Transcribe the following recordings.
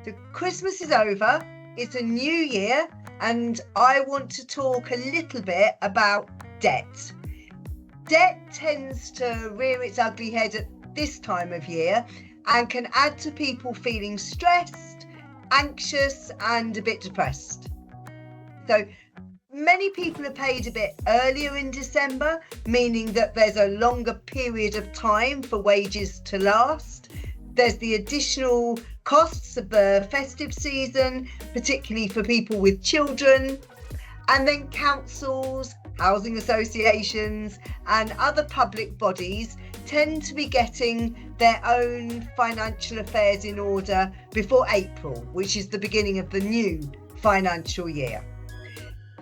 So Christmas is over, it's a new year, and I want to talk a little bit about debt. Debt tends to rear its ugly head at this time of year and can add to people feeling stressed, anxious, and a bit depressed. So many people are paid a bit earlier in December, meaning that there's a longer period of time for wages to last. There's the additional costs of the festive season, particularly for people with children. And then councils, housing associations, and other public bodies tend to be getting their own financial affairs in order before April, which is the beginning of the new financial year.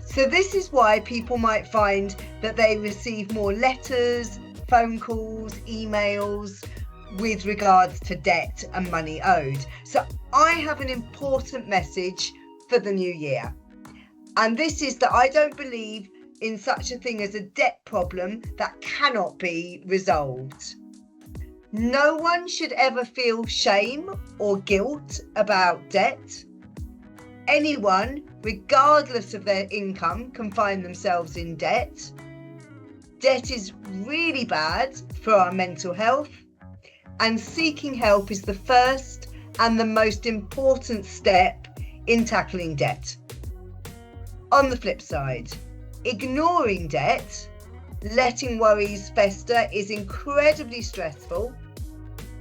So this is why people might find that they receive more letters, phone calls, emails with regards to debt and money owed. So I have an important message for the new year. And this is that I don't believe in such a thing as a debt problem that cannot be resolved. No one should ever feel shame or guilt about debt. Anyone, regardless of their income, can find themselves in debt. Debt is really bad for our mental health, and seeking help is the first and the most important step in tackling debt. On the flip side, ignoring debt, letting worries fester is incredibly stressful,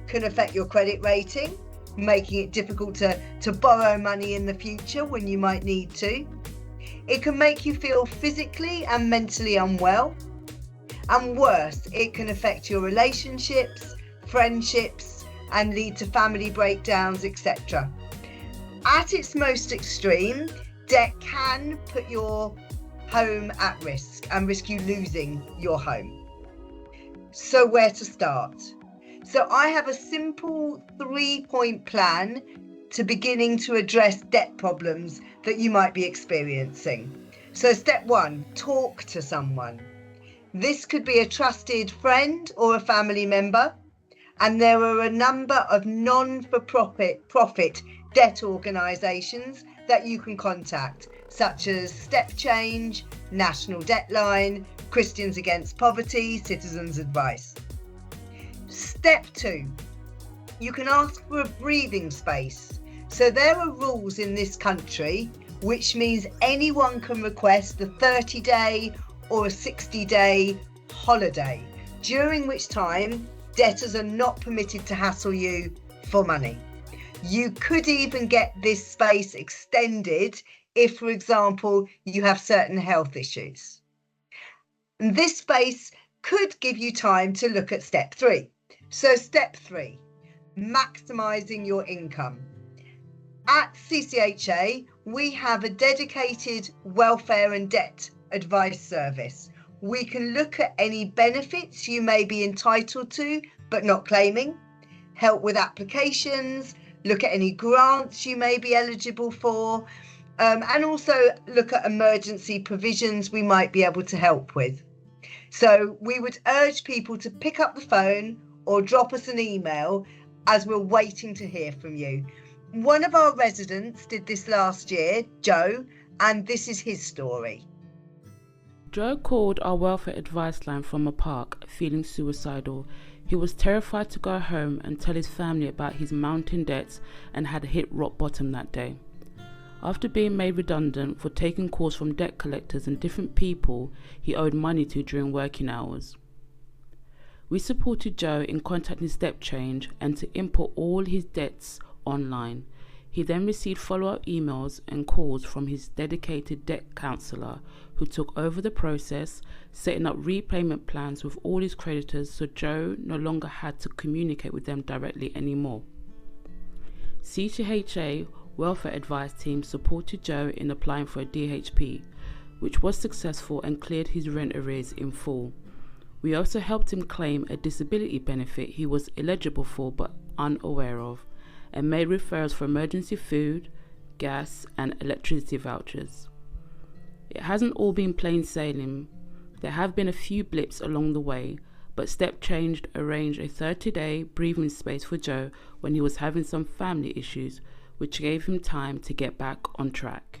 can affect your credit rating, making it difficult to borrow money in the future when you might need to. It can make you feel physically and mentally unwell. And worse, it can affect your relationships, friendships, and lead to family breakdowns, etc. At its most extreme, debt can put your home at risk and risk you losing your home. So where to start? So I have a simple 3-point plan to beginning to address debt problems that you might be experiencing. So step 1, talk to someone. This could be a trusted friend or a family member, and there are a number of non-for-profit debt organisations that you can contact, such as Step Change, National Debtline, Christians Against Poverty, Citizens Advice. Step 2, you can ask for a breathing space. So there are rules in this country, which means anyone can request a 30-day or a 60-day holiday, during which time debtors are not permitted to hassle you for money. You could even get this space extended if, for example, you have certain health issues. And this space could give you time to look at step 3. So step 3, maximising your income. At CCHA, we have a dedicated welfare and debt advice service. We can look at any benefits you may be entitled to but not claiming, help with applications, look at any grants you may be eligible for, and also look at emergency provisions we might be able to help with. So we would urge people to pick up the phone or drop us an email, as we're waiting to hear from you. One of our residents did this last year, Joe, and this is his story. Joe called our welfare advice line from a park, feeling suicidal. He was terrified to go home and tell his family about his mounting debts and had hit rock bottom that day. After being made redundant for taking calls from debt collectors and different people he owed money to during working hours. We supported Joe in contacting Step Change and to input all his debts online. He then received follow-up emails and calls from his dedicated debt counsellor, who took over the process, setting up repayment plans with all his creditors so Joe no longer had to communicate with them directly anymore. CCHA Welfare Advice Team supported Joe in applying for a DHP, which was successful and cleared his rent arrears in full. We also helped him claim a disability benefit he was eligible for but unaware of, and made referrals for emergency food, gas and electricity vouchers. It hasn't all been plain sailing. There have been a few blips along the way, but Step Changed arranged a 30-day breathing space for Joe when he was having some family issues, which gave him time to get back on track.